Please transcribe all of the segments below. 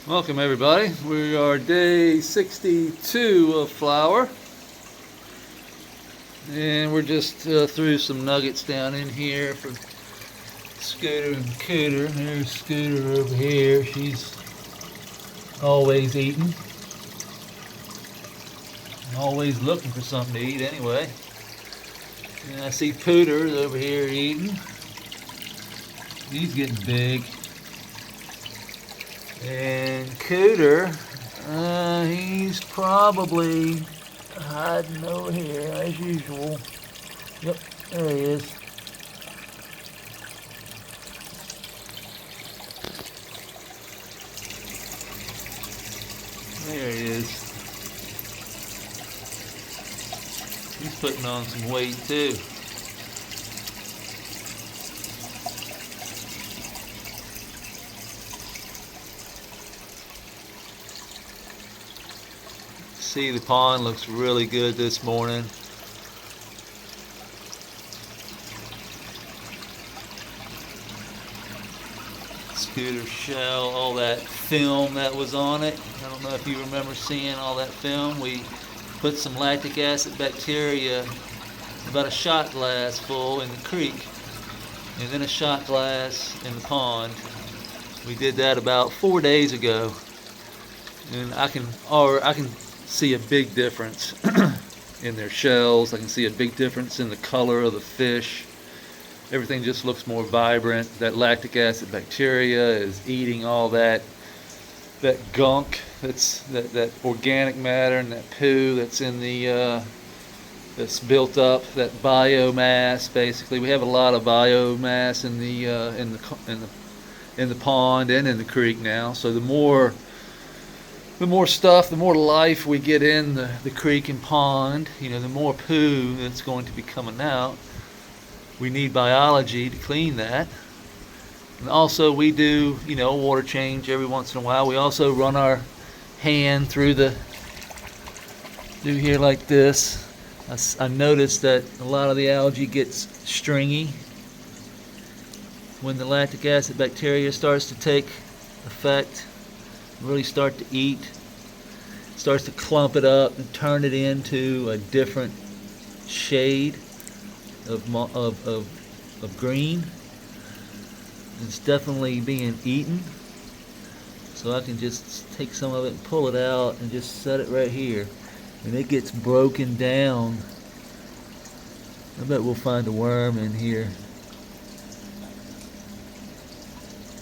Welcome everybody. We are day 62 of flower. And we're just threw some nuggets down in here for Scooter and Cooter. There's Scooter over here. She's always eating. Always looking for something to eat anyway. And I see Pooter's over here eating. He's getting big. And Cooter, he's probably hiding over here as usual. Yep, there he is. There he is. He's putting on some weight too. See, the pond looks really good this morning. Scooter shell, all that film that was on it. I don't know if you remember seeing all that film. We put some lactic acid bacteria, about a shot glass full in the creek, and then a shot glass in the pond. We did that about 4 days ago, and I can see a big difference in their shells. I can see a big difference in the color of the fish. Everything just looks more vibrant. That lactic acid bacteria is eating all that gunk, that organic matter and that poo that's in the that's built up, that biomass. Basically, we have a lot of biomass in the pond and in the creek now. So the more stuff, the more life we get in the creek and pond, the more poo that's going to be coming out. We need biology to clean that. And also we do, a water change every once in a while. We also run our hand through here like this. I noticed that a lot of the algae gets stringy when the lactic acid bacteria starts to take effect. Really start to eat, starts to clump it up and turn it into a different shade of green. It's definitely being eaten, so I can just take some of it and pull it out and just set it right here, and it gets broken down. I bet we'll find a worm in here,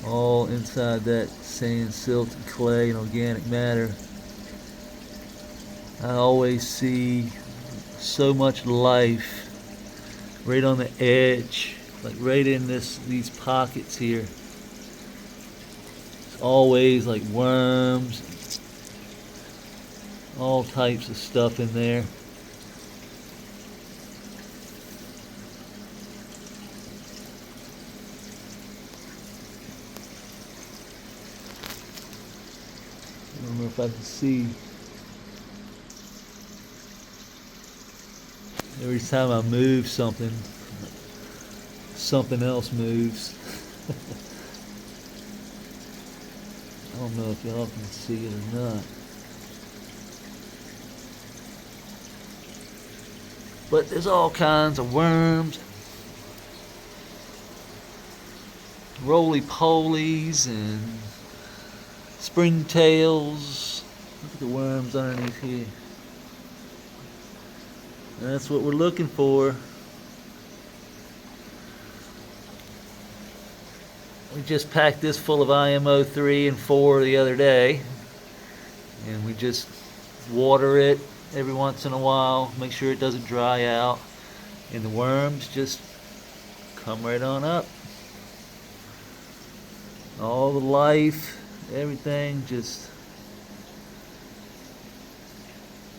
all inside that sand, silt, and clay, and organic matter. I always see so much life right on the edge, like right in these pockets here. It's always like worms, all types of stuff in there. I don't know if I can see. Every time I move something else moves. I don't know if y'all can see it or not. But there's all kinds of worms, roly-polies, and springtails. Look at the worms underneath here. That's what we're looking for. We just packed this full of IMO 3 and 4 the other day, and we just water it every once in a while, make sure it doesn't dry out, and the worms just come right on up. All the life, everything just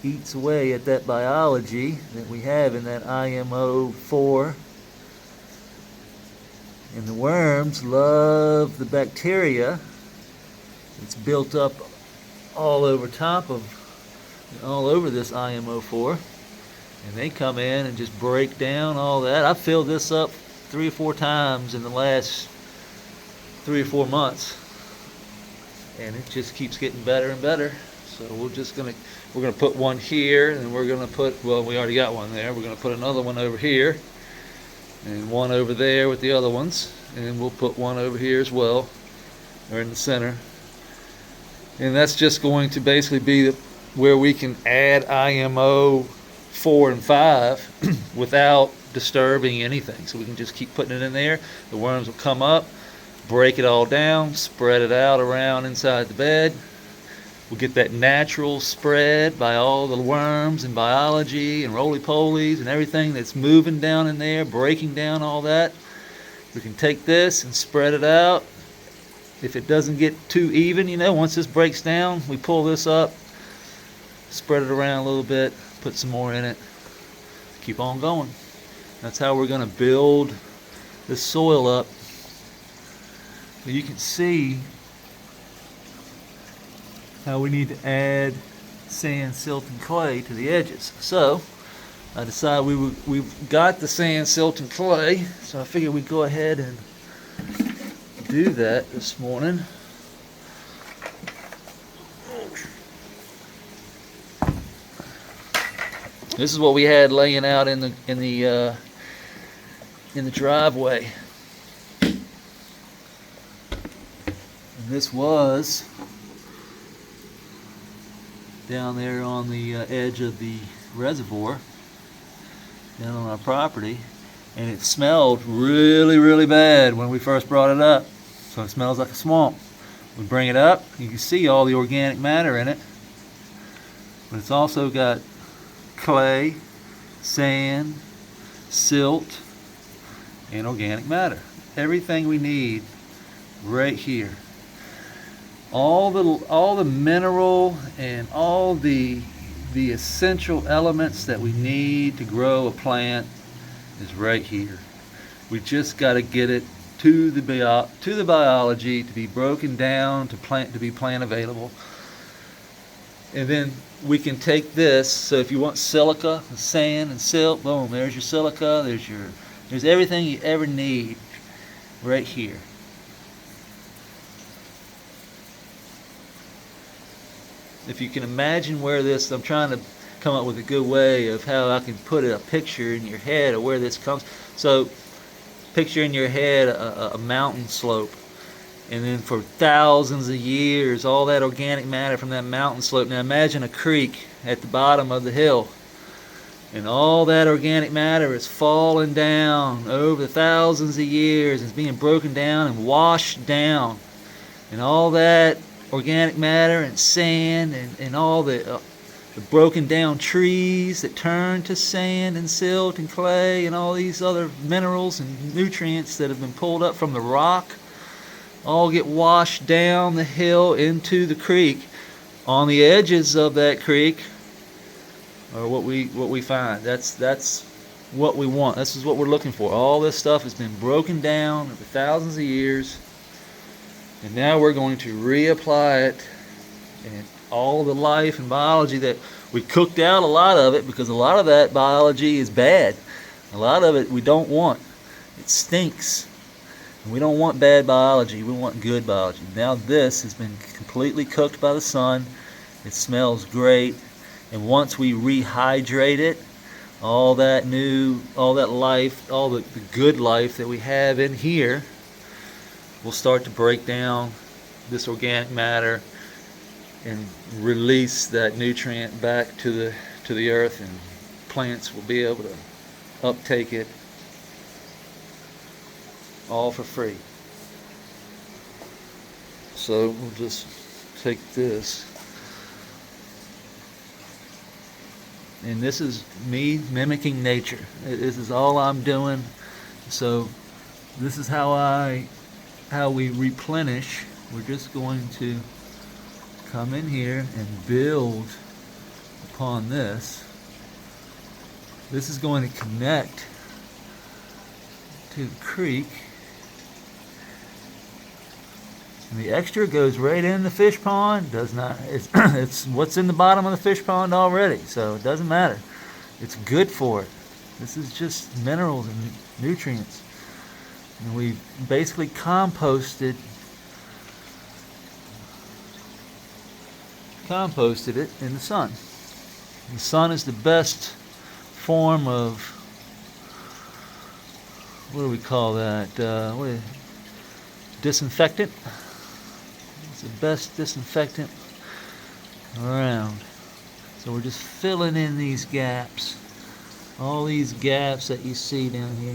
eats away at that biology that we have in that IMO 4. And the worms love the bacteria. It's built up all over this IMO 4. And they come in and just break down all that. I've filled this up 3 or 4 times in the last 3 or 4 months. and it just keeps getting better and better. So we're gonna put one here, and we're gonna put, well, we already got one there. We're gonna put another one over here, and one over there with the other ones, and we'll put one over here as well, or in the center. And that's just going to basically be where we can add IMO 4 and 5 without disturbing anything. So we can just keep putting it in there. The worms will come up, break it all down, spread it out around inside the bed. We'll get that natural spread by all the worms and biology and roly-polies and everything that's moving down in there, breaking down all that. We can take this and spread it out. If it doesn't get too even, once this breaks down, we pull this up, spread it around a little bit, put some more in it, keep on going. That's how we're going to build this soil up. You can see how we need to add sand, silt, and clay to the edges. So I decided we've got the sand, silt, and clay, so I figured we'd go ahead and do that this morning. This is what we had laying out in the driveway. And this was down there on the edge of the reservoir down on our property, and it smelled really, really bad when we first brought it up. So it smells like a swamp. We bring it up, you can see all the organic matter in it, but it's also got clay, sand, silt, and organic matter. Everything we need right here. All the mineral and all the essential elements that we need to grow a plant is right here. We just got to get it to the biology to be broken down to be plant available. And then we can take this. So if you want silica, sand, and silt, boom, there's your silica. There's everything you ever need right here. If you can imagine where this, I'm trying to come up with a good way of how I can put a picture in your head of where this comes. So picture in your head a mountain slope, and then for thousands of years all that organic matter from that mountain slope. Now imagine a creek at the bottom of the hill, and all that organic matter is falling down over the thousands of years. It's being broken down and washed down, and all that organic matter and sand and all the broken down trees that turn to sand and silt and clay and all these other minerals and nutrients that have been pulled up from the rock all get washed down the hill into the creek. On the edges of that creek are what we find. That's what we want. This is what we're looking for. All this stuff has been broken down over thousands of years, and now we're going to reapply it, and all the life and biology that we cooked out, a lot of it, because a lot of that biology is bad. A lot of it we don't want. It stinks. And we don't want bad biology. We want good biology. Now this has been completely cooked by the sun. It smells great. And once we rehydrate it, all that life, all the good life that we have in here will start to break down this organic matter and release that nutrient back to the earth, and plants will be able to uptake it all for free. So we'll just take this, and this is me mimicking nature. This is all I'm doing. So this is how we replenish. We're just going to come in here and build upon this. This is going to connect to the creek, and the extra goes right in the fish pond. Does not, it's what's in the bottom of the fish pond already, so it doesn't matter. It's good for it. This is just minerals and nutrients, and we basically composted composted it in the sun. The sun is the best form of, what do we call that? Disinfectant. It's the best disinfectant around. So we're just filling in these gaps. All these gaps that you see down here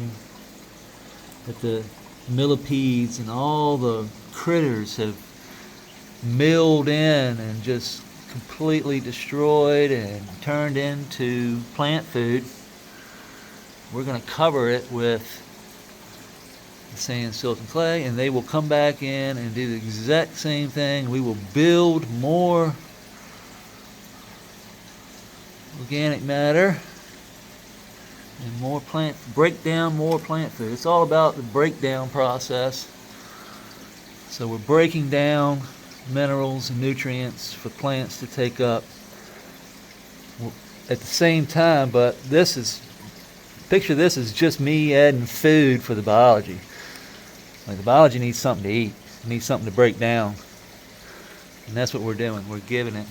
that the millipedes and all the critters have milled in and just completely destroyed and turned into plant food. We're going to cover it with the sand, silt, and clay, and they will come back in and do the exact same thing. We will build more organic matter and more plant, break down more plant food. It's all about the breakdown process. So we're breaking down minerals and nutrients for plants to take up at the same time, but this is, picture this as just me adding food for the biology. Like the biology needs something to eat, it needs something to break down, and that's what we're doing. We're giving it.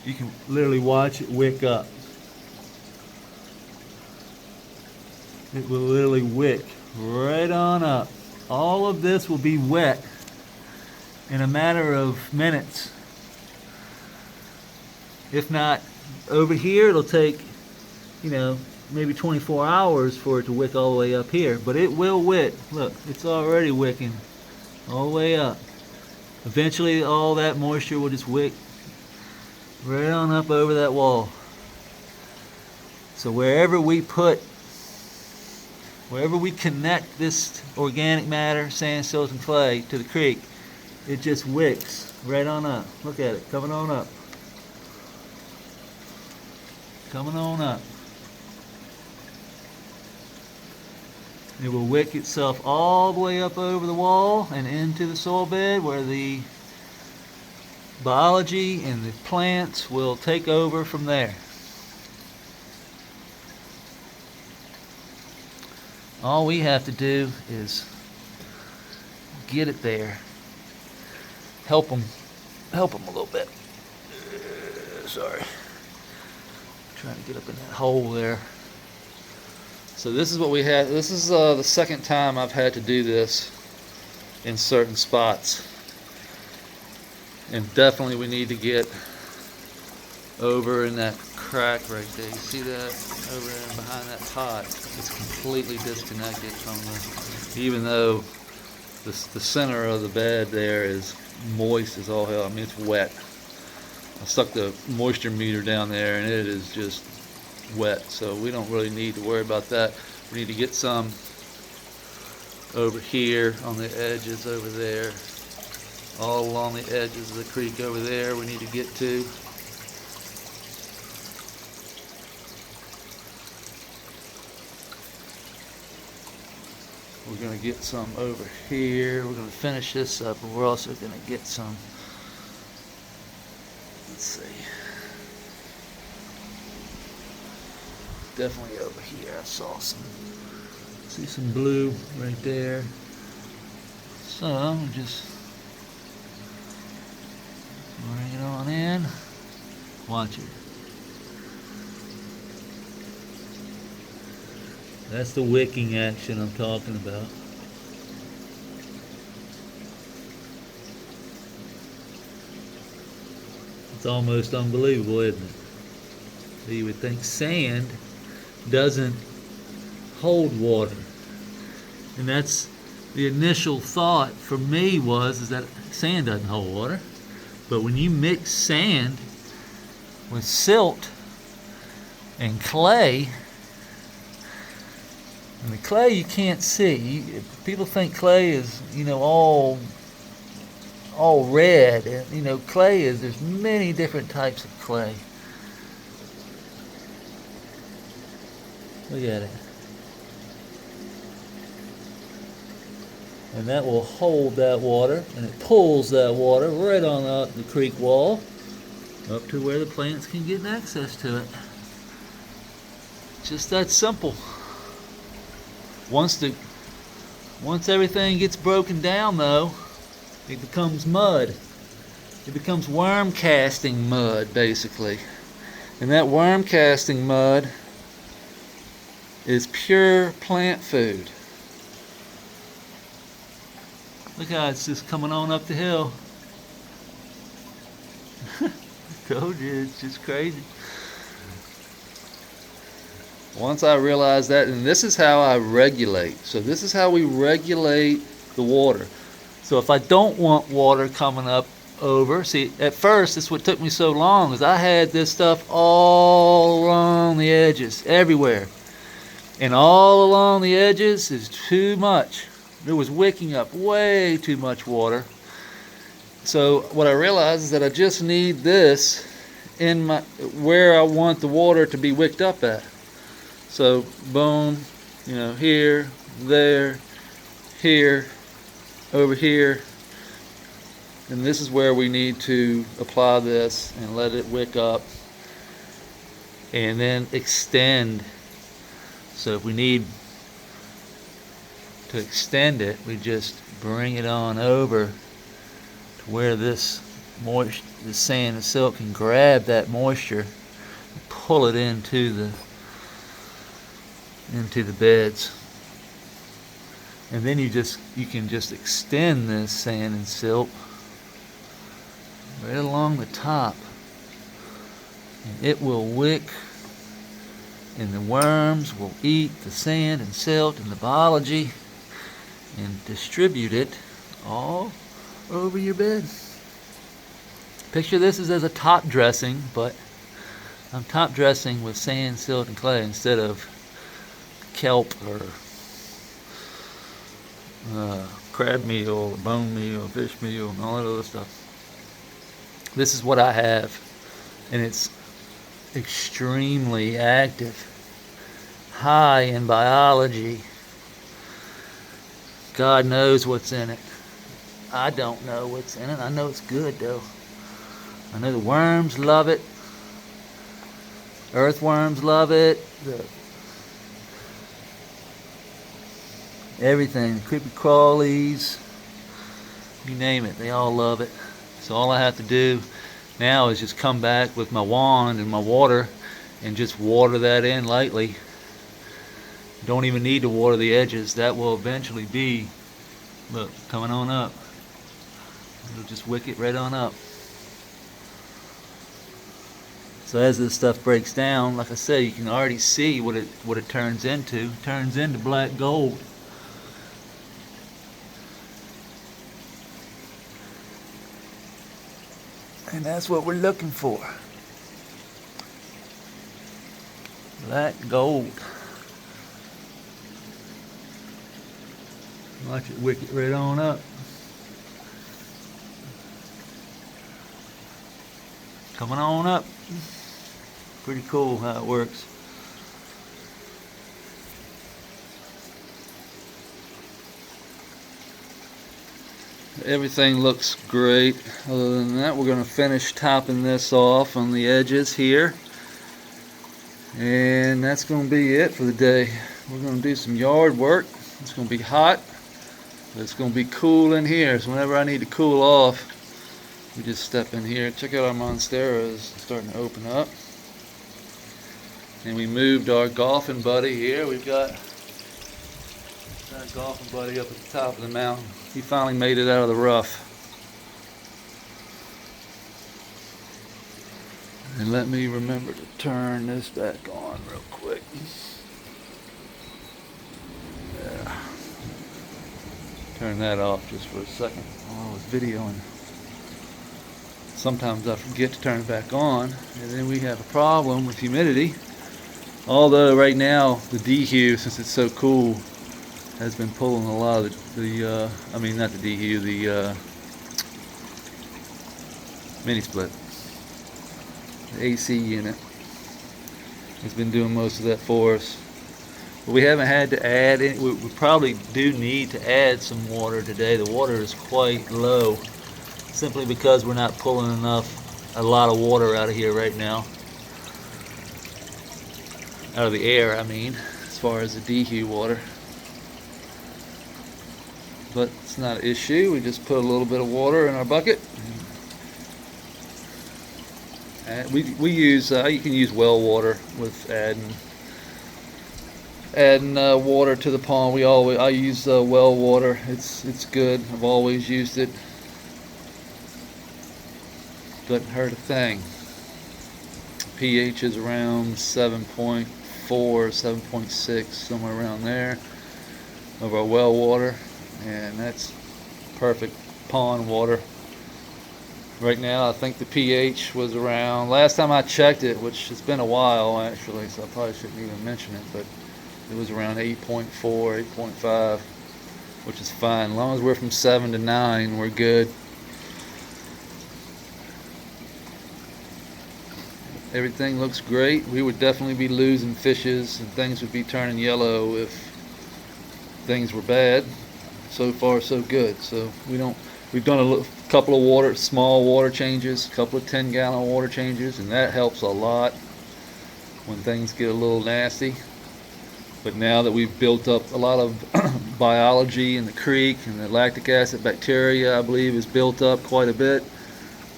You can literally watch it wick up. It will literally wick right on up. All of this will be wet in a matter of minutes. If not, over here it'll take, maybe 24 hours for it to wick all the way up here, but it will wick. Look, it's already wicking all the way up. Eventually all that moisture will just wick right on up over that wall. So wherever we connect this organic matter, sand, silt, and clay to the creek, it just wicks right on up. Look at it, coming on up. Coming on up. It will wick itself all the way up over the wall and into the soil bed where the biology and the plants will take over from there. All we have to do is get it there. Help them a little bit. Sorry. Trying to get up in that hole there. So this is what we had. This is the second time I've had to do this in certain spots. And definitely we need to get over in that crack right there. You see that over there behind that pot? It's completely disconnected from the, even though the center of the bed there is moist as all hell. I mean, it's wet. I stuck the moisture meter down there and it is just wet, so we don't really need to worry about that. We need to get some over here on the edges over there, all along the edges of the creek over there we need to get to. We're going to get some over here. We're going to finish this up, and we're also going to get some, let's see, definitely over here. I saw see some blue right there. So I'm just bring it on in. Watch it. That's the wicking action I'm talking about. It's almost unbelievable, isn't it? You would think sand doesn't hold water. And that's the initial thought for me is that sand doesn't hold water. But when you mix sand with silt and clay, and the clay you can't see. People think clay is, all red. And, clay there's many different types of clay. Look at it. And that will hold that water, and it pulls that water right on up the creek wall, up to where the plants can get access to it. Just that simple. Once everything gets broken down, though, it becomes mud. it becomes worm casting mud, basically. And that worm casting mud is pure plant food. Look how it's just coming on up the hill. Told you, it's just crazy. Once I realized that, and this is how I regulate. So this is how we regulate the water. So if I don't want water coming up over, see, at first, this is what took me so long, is I had this stuff all along the edges, everywhere. And all along the edges is too much. It was wicking up way too much water. So what I realized is that I just need this in my where I want the water to be wicked up at. So boom, you know, here, there, here, over here. And this is where we need to apply this and let it wick up and then extend. So if we need to extend it, we just bring it on over to where this sand and silt can grab that moisture and pull it into the beds. And then you can just extend this sand and silt right along the top, and it will wick, and the worms will eat the sand and silt and the biology and distribute it all over your bed. Picture this as a top dressing, but I'm top dressing with sand, silt, and clay instead of kelp or crab meal, or bone meal, fish meal, and all that other stuff. This is what I have, and it's extremely active, high in biology. God knows what's in it. I don't know what's in it. I know it's good though. I know the worms love it. Earthworms love it. Everything, creepy crawlies, you name it, they all love it. So all I have to do now is just come back with my wand and my water and just water that in lightly. Don't even need to water the edges. That will eventually be, look, coming on up. It'll just wick it right on up. So as this stuff breaks down, like I said, you can already see what it turns into. It turns into black gold. And that's what we're looking for. Black gold. Watch it wick it right on up. Coming on up. Pretty cool how it works. Everything looks great. Other than that, we're going to finish topping this off on the edges here. And that's going to be it for the day. We're going to do some yard work. It's going to be hot, but it's going to be cool in here. So whenever I need to cool off, we just step in here. Check out our monsteras starting to open up. And we moved our golfing buddy here. We've got our golfing buddy up at the top of the mountain. He finally made it out of the rough. And let me remember to turn this back on real quick. Yeah. Turn that off just for a second while I was videoing. Sometimes I forget to turn it back on, and then we have a problem with humidity. Although right now the dehue, since it's so cool, has been pulling a lot of the I mean not the dehue, the mini split. The AC unit has been doing most of that for us. But we haven't had to add any. We probably do need to add some water today. The water is quite low, simply because we're not pulling a lot of water out of here right now. Out of the air, I mean, as far as the dehue water. But it's not an issue. We just put a little bit of water in our bucket, And we use you can use well water with adding water to the pond. I use well water. It's good. I've always used it. Doesn't hurt a thing. pH is around 7.4, 7.6, somewhere around there of our well water, and that's perfect pond water. Right now I think the pH was around, last time I checked it, which has been a while actually, so I probably shouldn't even mention it, but it was around 8.4, 8.5, which is fine. As long as we're from 7 to 9, we're good. Everything looks great. We would definitely be losing fishes and things would be turning yellow if things were bad. So far so good. So we've done a couple of small water changes, a couple of 10-gallon water changes, and that helps a lot when things get a little nasty. But now that we've built up a lot of biology in the creek, and the lactic acid bacteria I believe is built up quite a bit,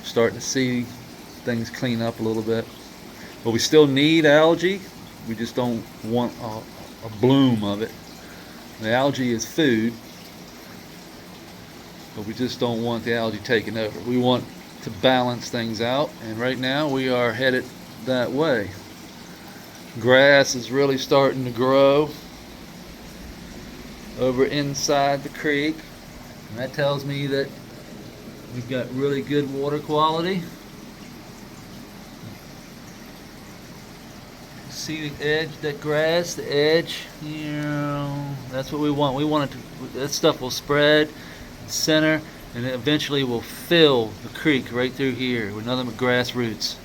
starting to see things clean up a little bit. But we still need algae. We just don't want a bloom of it. The algae is food, but we just don't want the algae taking over. We want to balance things out, and right now we are headed that way. Grass is really starting to grow over inside the creek, and that tells me that we've got really good water quality. See the edge, that grass, the edge, that's what we want. We want it to, that stuff will spread, center, and it eventually will fill the creek right through here with nothing but grass roots.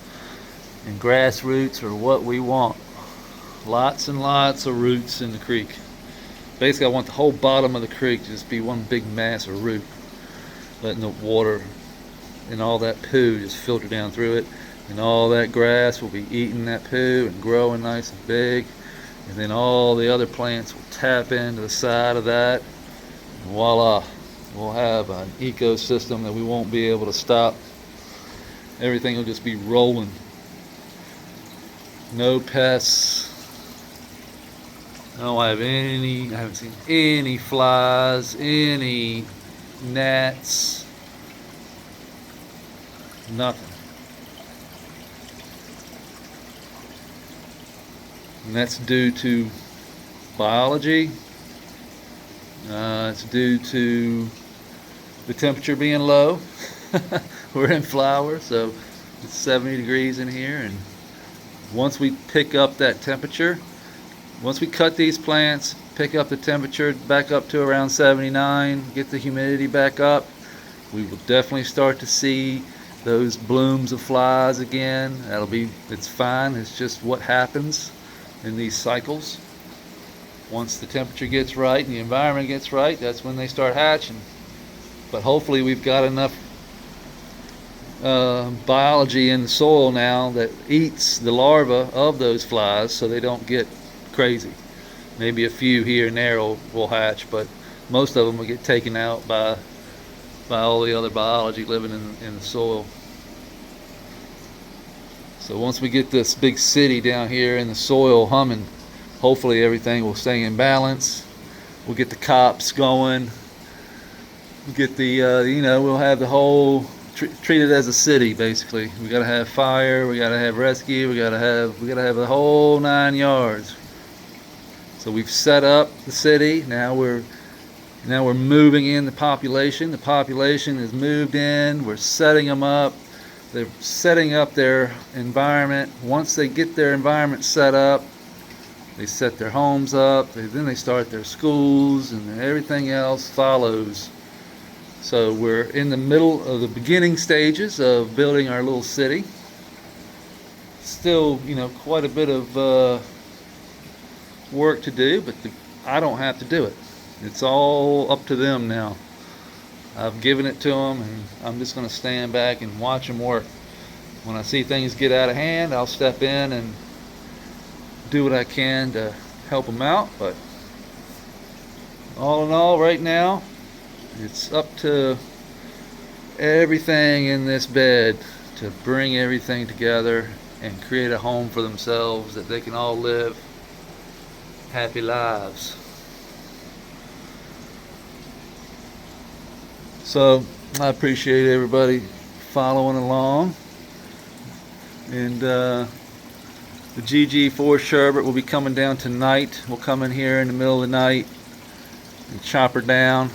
And grass roots are what we want. Lots and lots of roots in the creek. Basically, I want the whole bottom of the creek to just be one big mass of root, letting the water and all that poo just filter down through it. And all that grass will be eating that poo and growing nice and big, and then all the other plants will tap into the side of that, and voila, we'll have an ecosystem that we won't be able to stop. Everything will just be rolling. No pests. I haven't seen any flies, any gnats, nothing. And that's due to biology. It's due to the temperature being low. We're in flower, so it's 70 degrees in here, and once we pick up that temperature, once we cut these plants, pick up the temperature back up to around 79, get the humidity back up, we will definitely start to see those blooms of flies again. It's fine. It's just what happens in these cycles. Once the temperature gets right and the environment gets right, that's when they start hatching. But hopefully we've got enough biology in the soil now that eats the larvae of those flies so they don't get crazy. Maybe a few here and there will hatch, but most of them will get taken out by all the other biology living in the soil. So once we get this big city down here in the soil humming, hopefully everything will stay in balance. We'll get the cops going. We'll get the we'll have the whole treat it as a city basically. We got to have fire. We got to have rescue. We got to have the whole 9 yards. So we've set up the city. Now we're moving in the population. The population is moved in. We're setting them up. They're setting up their environment. Once they get their environment set up, they set their homes up. Then they start their schools, and everything else follows. So we're in the middle of the beginning stages of building our little city. Still, quite a bit of work to do, but I don't have to do it. It's all up to them now. I've given it to them, and I'm just going to stand back and watch them work. When I see things get out of hand, I'll step in and do what I can to help them out. But all in all, right now, it's up to everything in this bed to bring everything together and create a home for themselves that they can all live happy lives. So I appreciate everybody following along, and the GG4 sherbet will be coming down tonight. We'll come in here in the middle of the night and chop her down.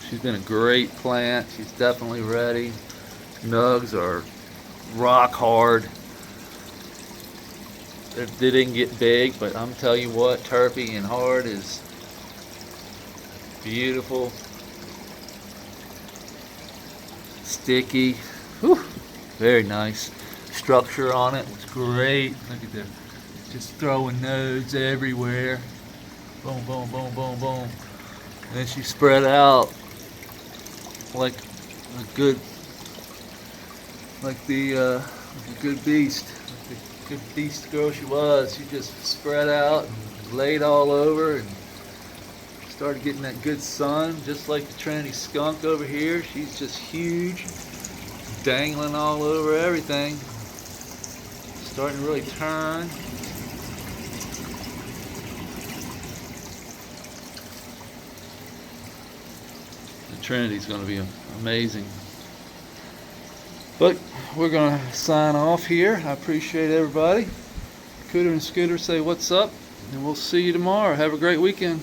She's been a great plant. She's definitely ready. Nugs are rock hard. They didn't get big, but I'm telling you what, terpy and hard is beautiful. Sticky. Whew. Very nice. Structure on it was great. Look at that. Just throwing nodes everywhere. Boom, boom, boom, boom, boom. And then she spread out like a good, like a good beast. Like the good beast girl she was. She just spread out and laid all over and started getting that good sun, just like the Trinity skunk over here. She's just huge, dangling all over everything. Starting to really turn. The Trinity's going to be amazing. But we're going to sign off here. I appreciate everybody. Cooter and Scooter say what's up, and we'll see you tomorrow. Have a great weekend.